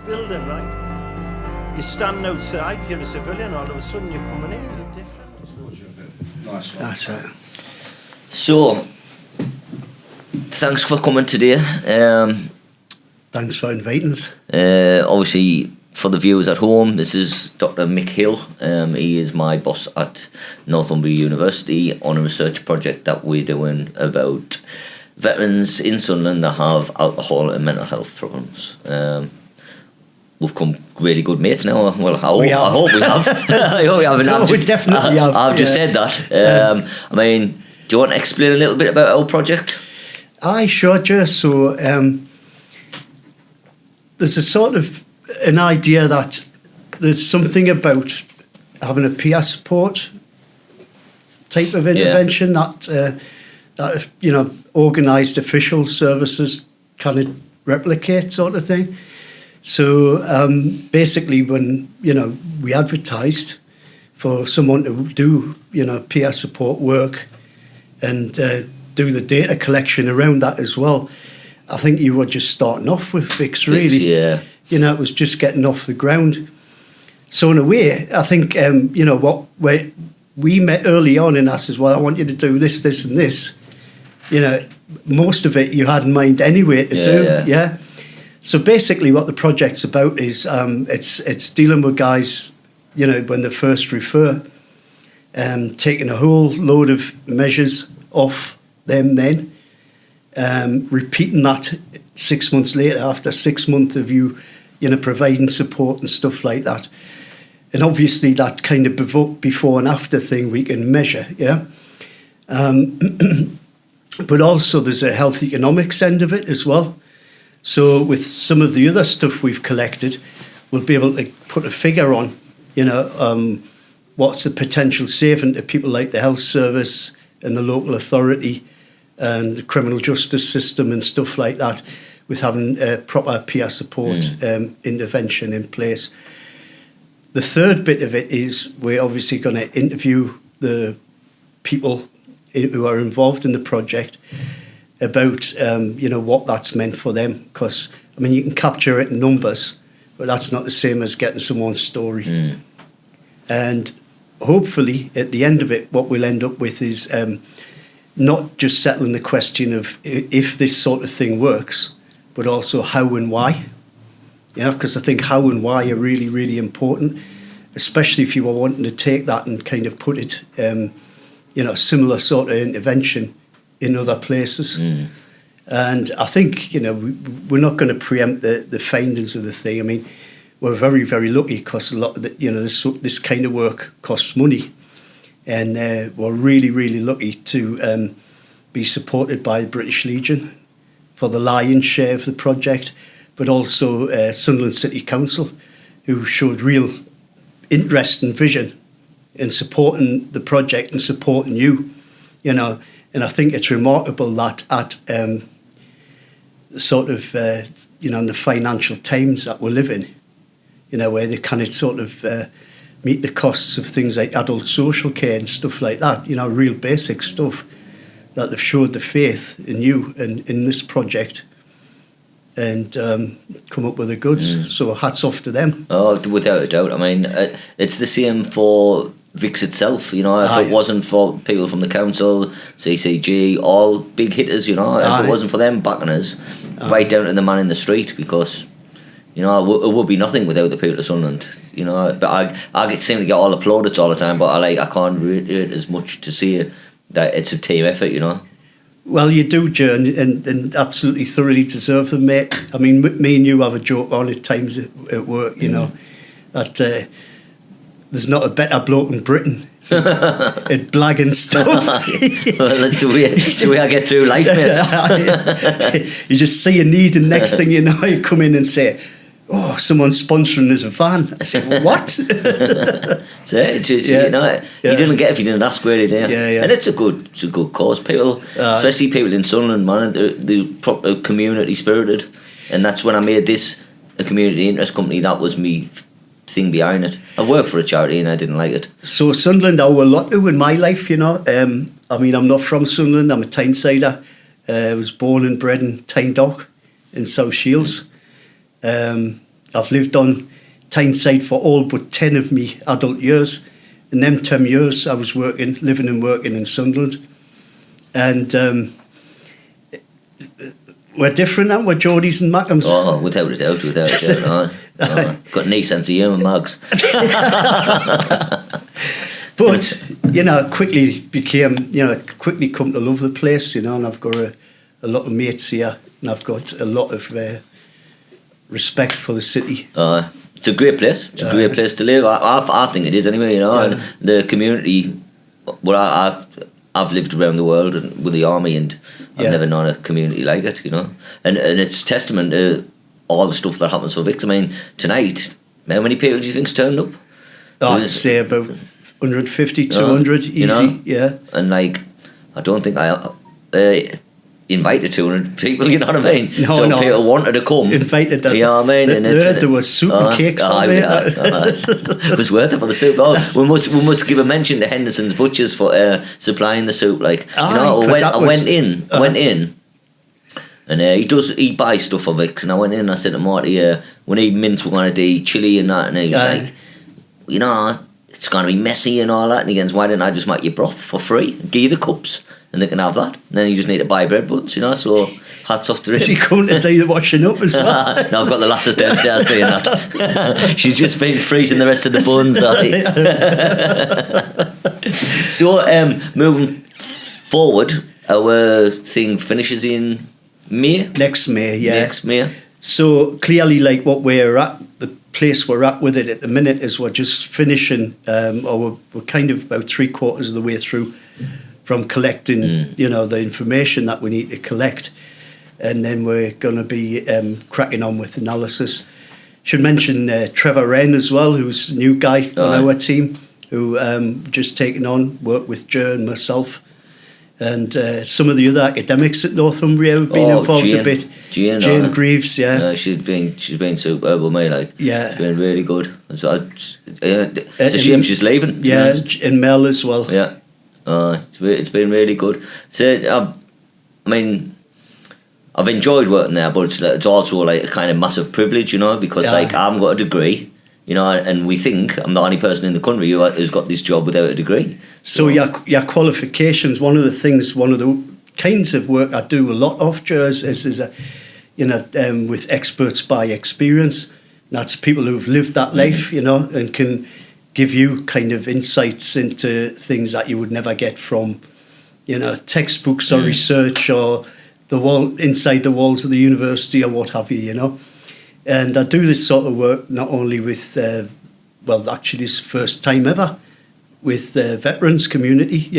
building, right? You're standing outside, you're a civilian, all of a sudden you're coming in, you're different. Nice one. That's it. So, thanks for coming today. Thanks for inviting us. Obviously, for the viewers at home, this is Dr. Mick Hill. He is my boss at Northumbria University on a research project that we're doing about veterans in Sunderland that have alcohol and mental health problems. We've become really good mates now. Well, I hope we have. I hope we have. No, we definitely have. I've just said that. I mean, do you want to explain a little bit about our project? Aye, sure, Joe. So there's a sort of an idea that there's something about having a peer support type of intervention that organised official services kind of replicate, sort of thing. So basically, when we advertised for someone to do peer support work and do the data collection around that as well, I think you were just starting off with Fix, really. Yeah. It was just getting off the ground. So in a way, I think we met early on, and I says, well, I want you to do this, this, and this. Most of it you had in mind anyway to do. Yeah. So basically, what the project's about is it's dealing with guys, when they first refer, taking a whole load of measures off them, then repeating that 6 months later, after 6 months of you providing support and stuff like that. And obviously, that kind of before and after thing we can measure, yeah. But also, there's a health economics end of it as well. So with some of the other stuff we've collected, we'll be able to put a figure on, what's the potential saving to people like the health service and the local authority and the criminal justice system and stuff like that, with having proper peer support intervention in place. The third bit of it is we're obviously going to interview the people who are involved in the project about what that's meant for them, because you can capture it in numbers, but that's not the same as getting someone's story. And hopefully at the end of it, what we'll end up with is not just settling the question of if this sort of thing works, but also how and why. Because I think how and why are really, really important, especially if you were wanting to take that and kind of put it, similar sort of intervention in other places. And I think, we're not going to preempt the findings of the thing. We're very, very lucky because a lot of this kind of work costs money. And we're really, really lucky to be supported by the British Legion for the lion's share of the project, but also Sunderland City Council, who showed real interest and vision in supporting the project and supporting you, And I think it's remarkable that at sort of, in the financial times that we live in, where they kind of sort of meet the costs of things like adult social care and stuff like that, real basic stuff, that they've showed the faith in you and in this project and come up with the goods. So hats off to them. Oh, without a doubt. It's the same for Vix itself, if it wasn't for people from the council, CCG, all big hitters, if it wasn't for them backing us, right down to the man in the street, because, it would be nothing without the people of Sunderland, But I seem to get all the plaudits all the time, but I can't reiterate as much to see that it's a team effort, Well, you do, Joe, and absolutely thoroughly deserve them, mate. Me and you have a joke on at times at work, that there's not a better bloke in Britain at blagging stuff. Well, that's the way I get through life, mate. You just see a need, and next thing you know, you come in and say, oh, someone's sponsoring us a van. I say, what? So it's just, you didn't get it if you didn't ask, really, do you? Yeah. And it's a good cause. People, especially people in Sunderland, man, they're proper community spirited. And that's when I made this a community interest company. That was me thing behind it. I worked for a charity and I didn't like it. So Sunderland, I owe a lot to in my life, I'm not from Sunderland. I'm a Tynesider. I was born and bred in Tyne Dock in South Shields. I've lived on Tyneside for all but 10 of me adult years. In them 10 years, I was living and working in Sunderland. And we're different, aren't we, Geordies and Mackhams? Oh, without a doubt, without a doubt. No. Got no sense of humour, Mags. But, quickly come to love the place, and I've got a lot of mates here, and I've got a lot of respect for the city. It's a great place. It's a great place to live. I think it is anyway, and the community, I've lived around the world and with the army, and I've never known a community like it, and it's testament to all the stuff that happens for Vics. I mean, tonight, how many people do you think's turned up? I'd say about 150, 200, easy, yeah. And I don't think I invited 200 people, you know what I mean? No. People wanted to come. Invited us. You know what I mean? There was soup and cakes on it. It was worth it for the soup. We must give a mention to Henderson's Butchers for supplying the soup. I went in, and he buys stuff for Vics, and I went in and I said to Marty, we need mince, we're going to do chilli and that, and he was like, it's going to be messy and all that, and he goes, why didn't I just make your broth for free, give you the cups, and they can have that, and then you just need to buy bread buns, so hats off to him. Is he coming to do the washing up as well? No, I've got the lasses downstairs doing that. She's just been freezing the rest of the buns. So moving forward, our thing finishes in May? Next May, yeah. Next May. So clearly, what we're at, the place we're at with it at the minute is we're just finishing, or we're kind of about 3/4 of the way through from collecting, the information that we need to collect. And then we're going to be cracking on with analysis. Should mention Trevor Wren as well, who's a new guy on our team, who just taken on, work with Jer and myself. And some of the other academics at Northumbria have been involved a bit. Jane Greaves, she's been superb with me, It's been really good. So it's a shame she's leaving. Yeah, and Mel as well. Yeah, it's been really good. So, I've enjoyed working there, but it's also a kind of massive privilege, because I haven't got a degree. And we think I'm the only person in the country who's got this job without a degree. So your qualifications, one of the kinds of work I do a lot of, Jers, is with experts by experience. That's people who've lived that life, and can give you kind of insights into things that you would never get from, textbooks or research or inside the walls of the university or what have you, And I do this sort of work not only with, actually this first time ever, with the veterans community,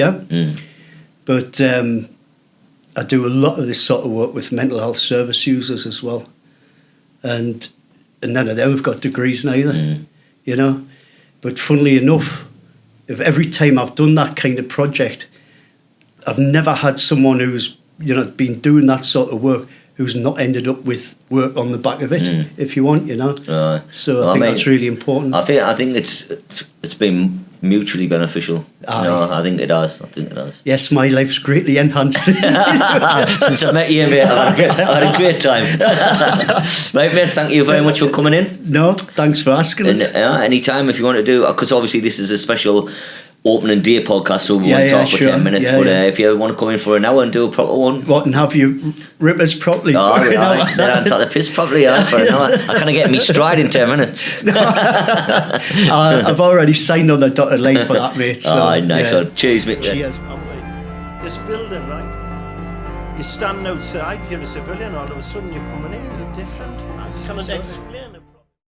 but I do a lot of this sort of work with mental health service users as well. And none of them have got degrees neither, But funnily enough, if every time I've done that kind of project, I've never had someone who's, been doing that sort of work who's not ended up with work on the back of it, if you want, So I think that's really important. I think it's been mutually beneficial. I think it has. Yes, my life's greatly enhanced. Since I met you, mate, I've had a great time. Right, mate, thank you very much for coming in. No, thanks for asking us. Anytime if you want to do, because obviously this is a special opening day podcast, so we won't talk for 10 minutes, but if you want to come in for an hour and do a proper one. What, and have you rip us properly for an hour? Then I'll take the piss properly for an hour. I can't get me stride in 10 minutes. I've already signed on the dotted line for that, mate. So, nice one. Cheers, mate. Cheers. This building, right? You're standing outside, you're a civilian, all of a sudden you're coming in, you're different. I cannot explain it.